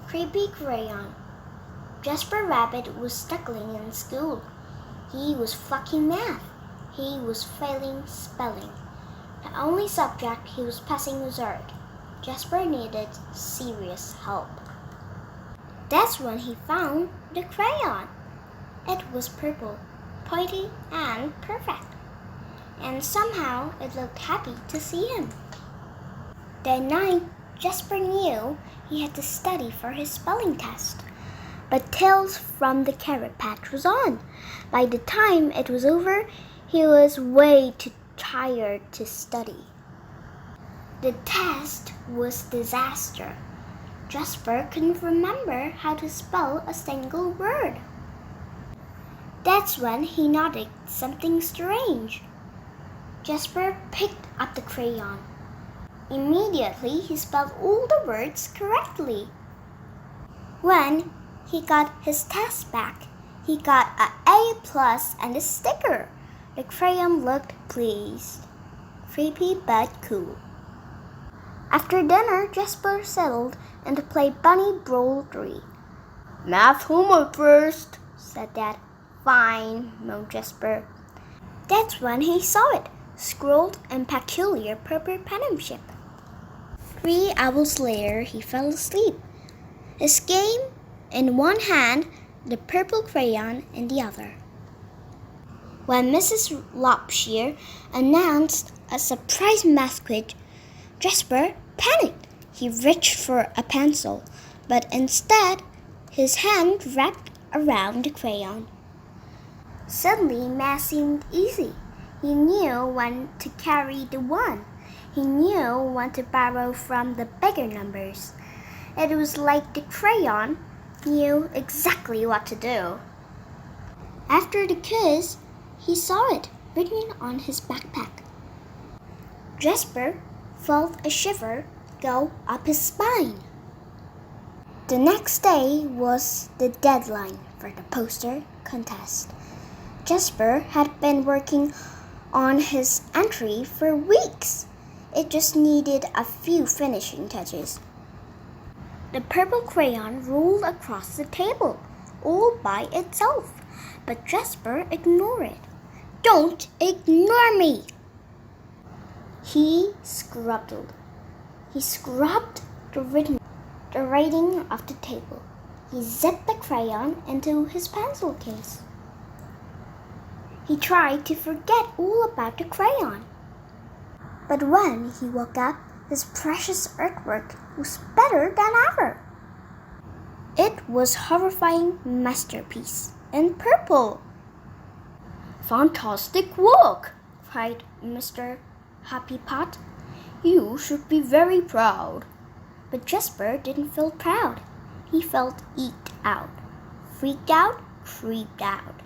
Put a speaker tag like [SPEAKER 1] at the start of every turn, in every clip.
[SPEAKER 1] Creepy Crayon. Jasper Rabbit was struggling in school. He was flunking math. He was failing spelling. The only subject he was passing was art. Jasper needed serious help. That's when he found the crayon. It was purple, pointy, and perfect. And somehow it looked happy to see him. That night, Jasper knew he had to study for his spelling test. But Tales from the Carrot Patch was on. By the time it was over, he was way too tired to study. The test was a disaster. Jasper couldn't remember how to spell a single word. That's when he noticed something strange. Jasper picked up the crayon. Immediately, he spelled all the words correctly. When he got his test back, he got an A+ and a sticker. The crayon looked pleased. Creepy but cool. After dinner, Jasper settled in to play Bunny Brawl 3. "Math homework first," said Dad. "Fine," moaned Jasper. That's when he saw it, scrawled in peculiar purple penmanship. 3 hours later, he fell asleep, his game in one hand, the purple crayon in the other. When Mrs. Lopshire announced a surprise math quiz, Jasper panicked. He reached for a pencil, but instead, his hand wrapped around the crayon. Suddenly, math seemed easy. He knew when to carry the 1. He knew when to borrow from the bigger numbers. It was like the crayon knew exactly what to do. After the quiz, he saw it written on his backpack. Jasper felt a shiver go up his spine. The next day was the deadline for the poster contest. Jasper had been working on his entry for weeks. It just needed a few finishing touches. The purple crayon rolled across the table, all by itself, but Jasper ignored it. "Don't ignore me!" He scrubbed the writing off the table. He zipped the crayon into his pencil case. He tried to forget all about the crayon. But when he woke up, his precious artwork was better than ever. It was a horrifying masterpiece in purple. "Fantastic work!" cried Mr. Happy Pot. "You should be very proud." But Jasper didn't feel proud. He felt eked out, freaked out, creeped out.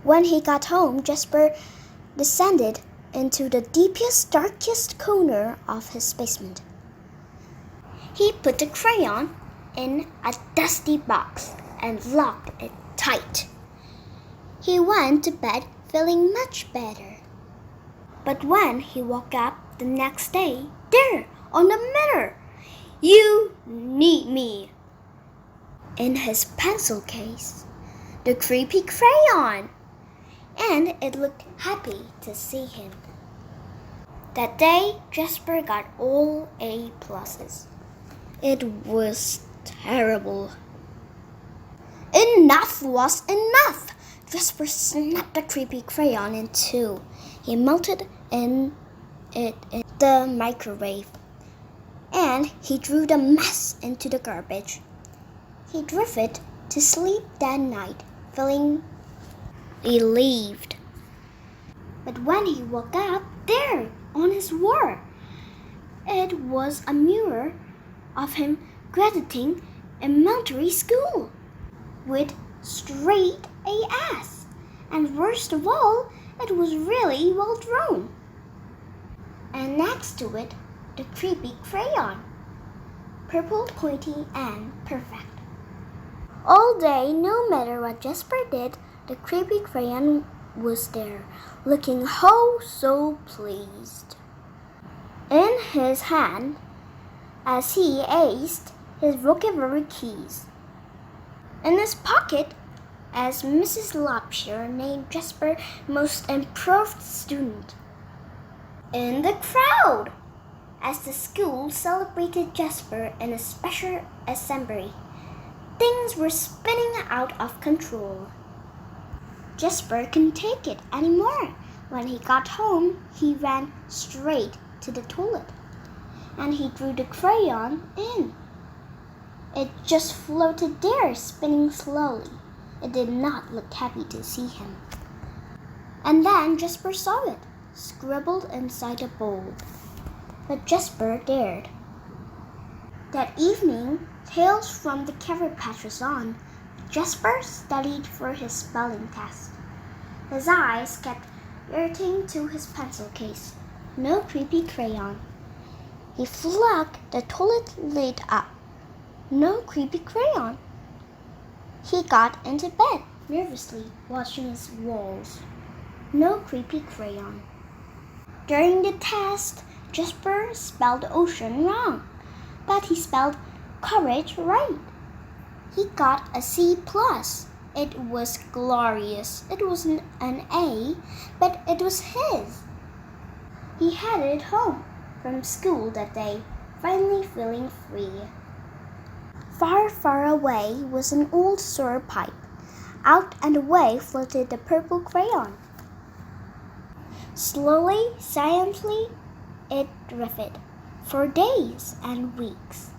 [SPEAKER 1] When he got home, Jasper descended into the deepest, darkest corner of his basement. He put the crayon in a dusty box and locked it tight. He went to bed feeling much better. But when he woke up the next day, there on the mirror, "You need me," in his pencil case, the creepy crayon, and it looked happy to see him. That day, Jasper got all A+. It was terrible. Enough was enough! Jasper snapped the creepy crayon in two. He melted it in the microwave, and he threw the mess into the garbage. He drifted to sleep that night, feeling relieved. But when he woke up, there on his wall, it was a mirror of him graduating elementary school with straight A's, and worst of all, it was really well drawn. And next to it, the creepy crayon, purple, pointy, and perfect. All day, no matter what Jasper did, the creepy crayon was there, looking oh so pleased. In his hand, as he aced, his vocabulary keys. In his pocket, as Mrs. Lobster named Jasper most improved student. In the crowd, as the school celebrated Jasper in a special assembly, things were spinning out of control. Jasper couldn't take it anymore. When he got home, he ran straight to the toilet, and he drew the crayon in. It just floated there, spinning slowly. It did not look happy to see him. And then Jasper saw it, scribbled inside a bowl. But Jasper dared. That evening, Tales from the Carrot Patch was on. Jasper studied for his spelling test. His eyes kept returning to his pencil case. No creepy crayon. He flugged the toilet lid up. No creepy crayon. He got into bed, nervously watching his walls. No creepy crayon. During the test, Jasper spelled ocean wrong, but he spelled courage right. He got a C+. It was glorious. It wasn't an A, but it was his. He headed home from school that day, finally feeling free. Far, far away was an old sewer pipe. Out and away floated the purple crayon. Slowly, silently, it drifted for days and weeks.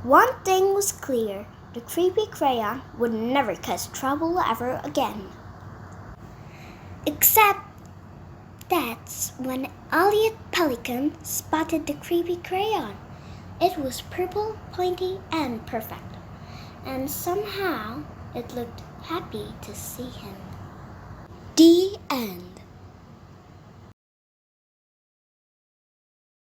[SPEAKER 1] One thing was clear. The creepy crayon would never cause trouble ever again. Except that's when Elliot Pelican spotted the creepy crayon. It was purple, pointy, and perfect, and somehow it looked happy to see him. The end.